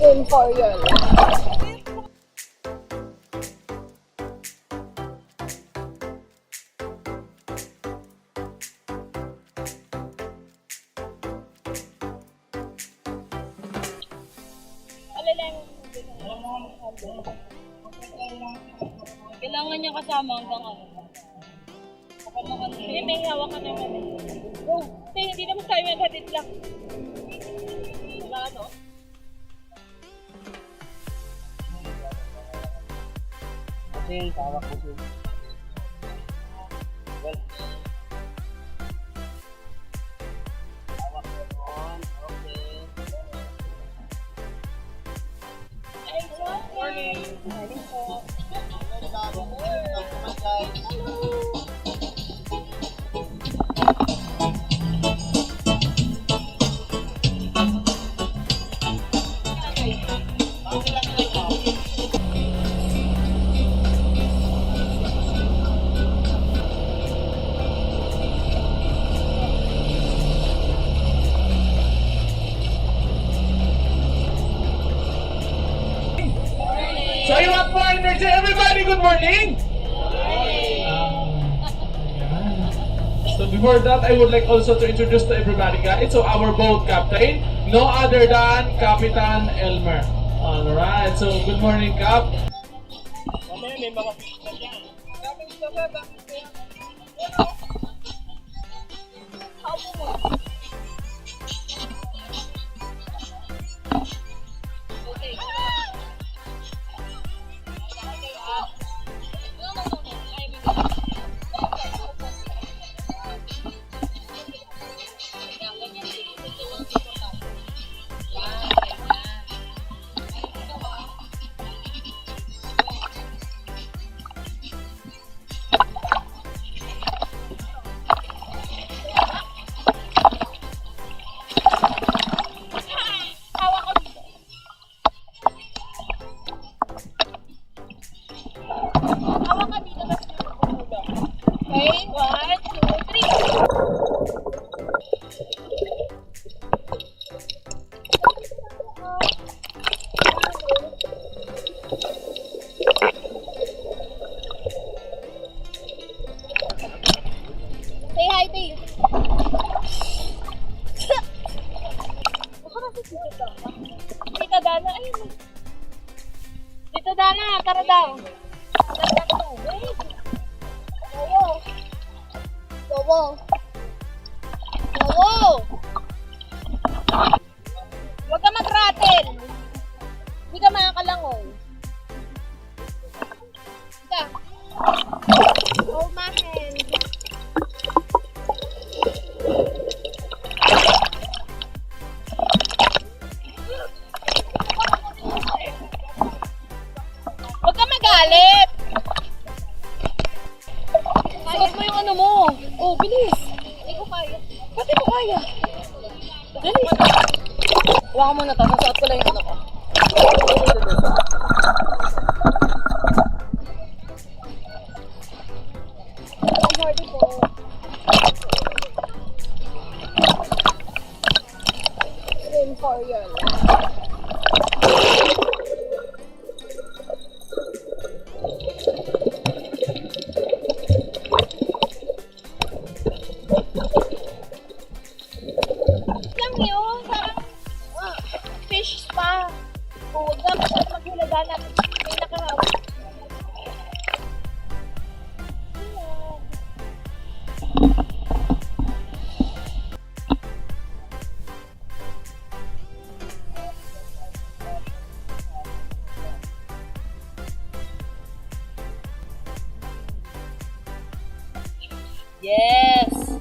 Swim for your life. Kailangan niya kasama hanggang ano. Hindi, may hawak ka naman eh. Oh, hindi naman tayo maghatid lang. Wala ano? Kasi yung tawag ko siya. Well, tawag ko doon. Okay. Good morning. Morning po. So you want more energy? Everybody, good morning! So before that, I would like also to introduce to everybody guys, so our boat captain, no other than Kapitan Elmer. Alright, so good morning Cap. Mamaya may mga fish na dyan. Okay, 1, 2, 3. Say hi, babe. Baka nasa dito. Tita Dana, ayun. Tita Dana, tara daw. Tara daw. Wait. Gowo. Gowo. Gowo. Huwag ka mag-rattle. Hindi ka makakalangoy. Ika. Hold my hand. Huwag ka magalit. Suot mo yung ano mo. Oh, bilis. Hindi ko kaya. Pati mo kaya. Dali. Huwag ka muna to. Sasuot ko lang yung ano ko. Sorry po. Swim for your life. Lang yun. Parang fish spa. Huwag ka masyadong maghulagan. May nakahawak. Yes!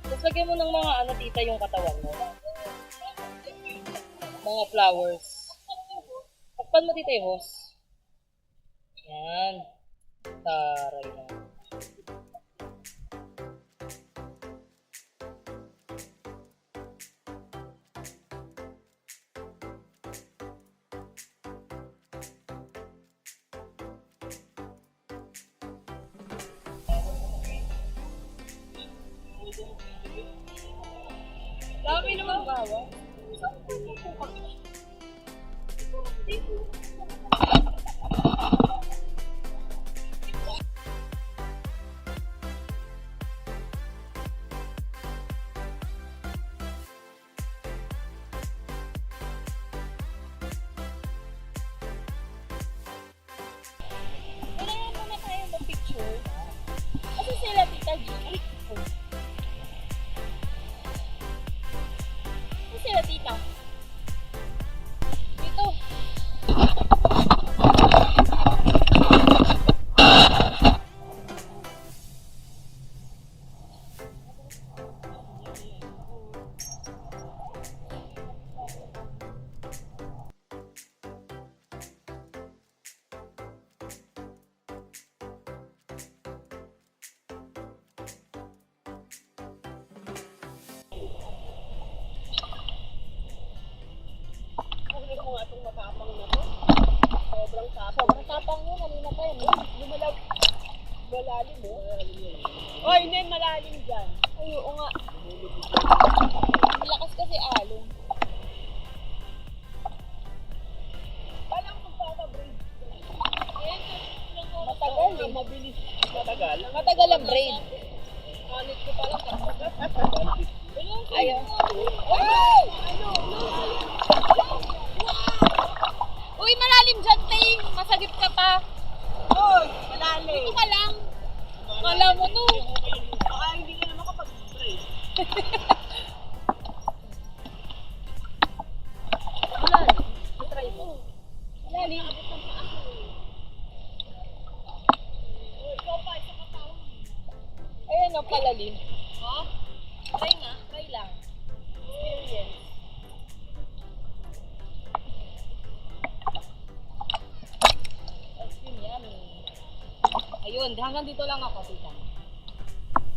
Tapos lagyan mo ng mga ano tita yung katawan mo. Mga flowers. Takpan mo tita yung hose. Yan. Taray na. Dami naman bawa. Kailangan muna tayo mag-picture. Kasi sila Tita G. Kasi sila Tita. Dito. Kunin mo nga itong matapang na to. Sobrang tapang. Sobrang tapang yun. Kanina pa yun. Lumalaw. Malalim mo. Oh, hindi. Malalim dyan. Ay, oo nga. Malakas kasi alon. Paano ako magpapabraid? Matagal eh. Mabilis. Matagal? Matagal ang braid. Anit ko pala. Ayaw. Wow! Uy, malalim dyan, Tay. Masagip ka pa. Hoy! Malalim! Dito ka lang. Kala mo to. Baka hindi ka naman kapag-braid. Malalim. Try mo. Malalim. Ayan ang palalim. Ha? Try nga. Try lang. Experience. Ice cream, yummy. Ayun, hanggang dito lang ako, tita.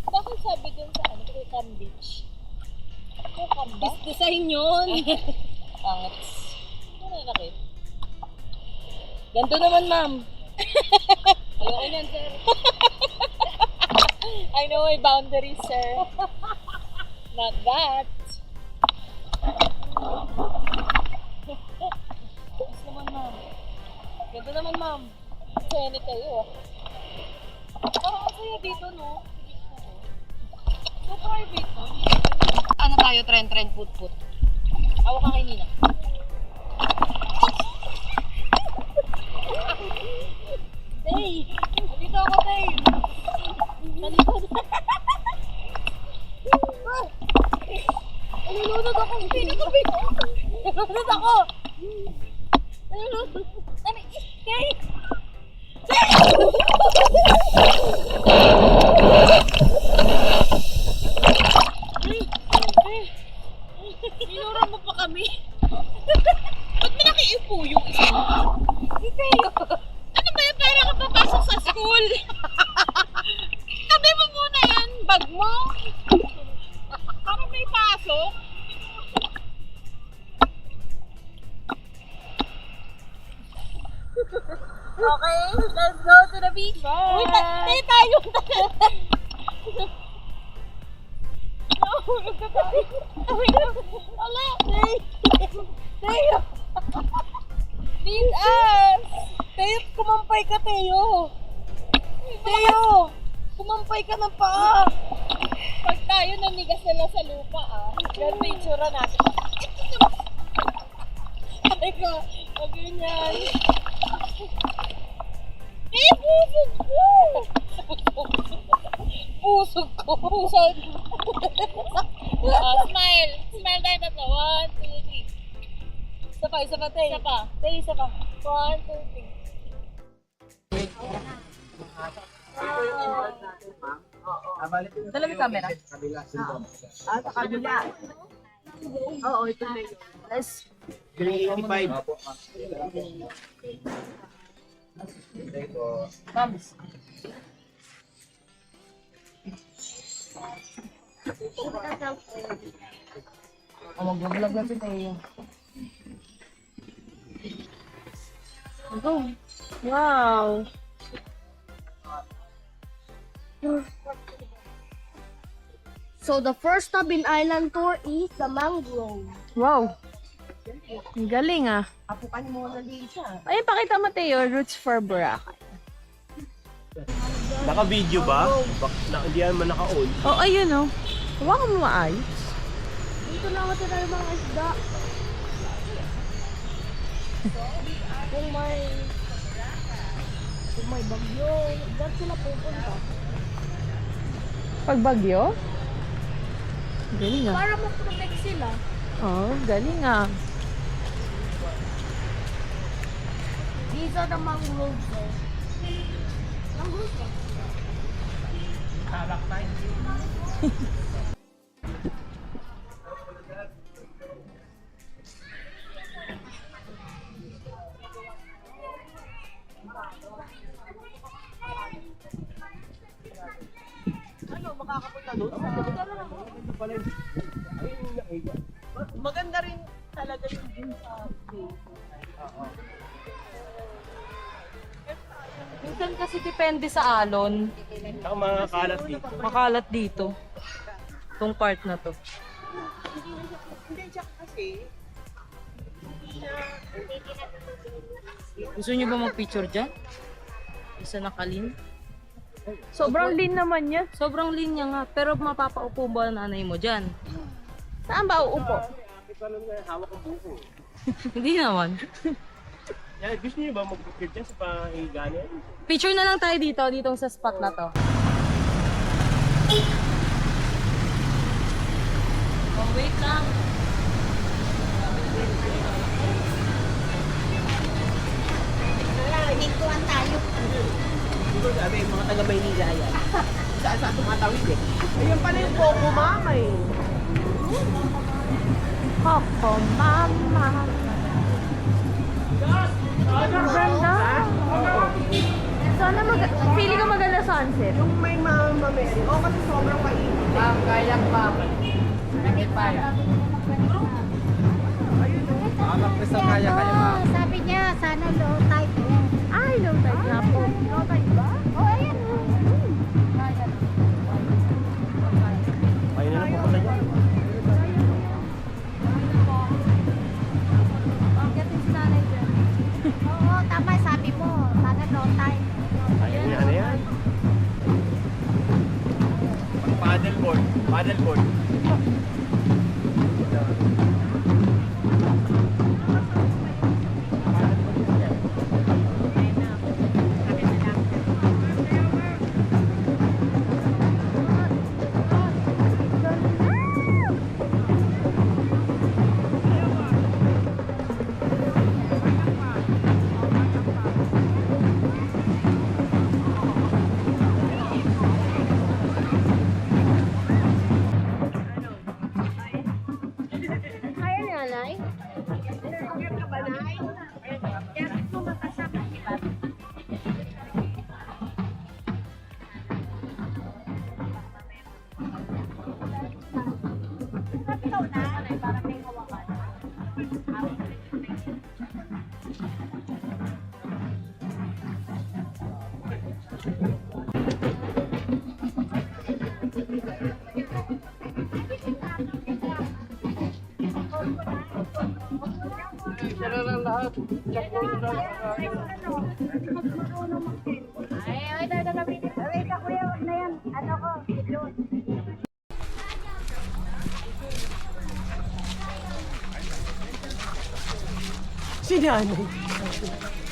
Bakit sabi dun sa ano, Kukan Beach? Kukan ba? Design yun. Pangits. Ano na nakit? Ganto naman, ma'am. Ayoko niyan, sir. I know my boundaries, sir. Not that. Yes naman, ma'am. Ganto naman, ma'am. Sene kayo, ah. Parang masaya dito, no? So private, no? Ano tayo, trend, put. Awa ka kay Nina. Tay! Dito ako, Tay! Nalipad. Nalulunod ako! Nalulunod ako! Nalulunod! Tay! Minura mo pa kami. Ba't mo nakiipo yung isa? Hindi. Ano ba yan? Para ka papasok sa school. Tabi mo muna yan. Bag mo. Para may pasok. Okay, let's go to the beach. Bye. Uy, tayo. Nahulog na tayo. Wala. Tayo. Beat us. Tayo, kumampay ka, Tayo. Tayo, kumampay ka na pa. Pag tayo nanigas sila sa lupa, yan picture natin. Ay ka, wag ganyan. Pusog ko! Pusog ko! Pusog! Smile! Smile tayo tatlo. 1, 2, 3. Isa pa, Tay. Isa pa. Tay, isa pa. 1, 2, 3. Dala mo camera? Sa kabila. Oo, ito na yun. Let's 385. Mams. Mag-vlog na si Tayo. Go. Wow. So the first stop in Island Tour is the mangrove. Wow. Yan, Ang galing ah. apukan mo na Lisa. Ay, pakita mo Teo, roots for Boracay. Naka-video ba? Hindi naman naka-on. Oh, ayun oh. Hawakan mo maayos. Dito lang ako tayo mga isda. Kung may bagyo, dyan sila pupunta. Pag bagyo? Galing ah. Para mag-protect sila. Oh, galing ah. These are the mangroves eh. Mangroves eh. Ano, makakapunta doon? Maganda rin talaga yung view sa Minsan kasi depende sa alon. Ang mga kalat dito. Makalat dito. Itong part na to. Hindi, siya kasi, Gusto niyo ba mag-picture dyan? Isa nakalin. Sobrang lean naman niya. Sobrang lean niya nga. Pero mapapaupo ba ang nanay mo dyan? Saan ba uupo? Ito lang na hawak ang buko. Hindi naman. Yan, gusto niyo ba mag-picture dyan sa pahiga niya? Picture na lang tayo dito, ditong sa spot na to. Oh, wait lang. Hintuan tayo. siguro sabi, mga taga Maynila yan. Saan tumatawid eh. Ayun pala yung Coco Mama eh. Coco Mama. Ganda. Sana pili ka maganda sunset. Yung may Mama Mary. Oh, kasi sobrang mainit. Kaya pa. Sabi niya, sana low tide. Ay, low tide na po. Low tide ba? Oh, ayan. Ayun na lang pupunta niya. Oo, tama. Sabi mo, sana low tide. Ayun yan na yan. Paddleboard. Paddleboard. Kaya nanay? Ay, wait ka kuya, wag na yan. Ano ko, idol. Si nanay.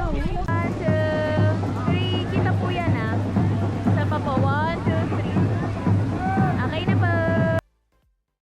Ganyan po.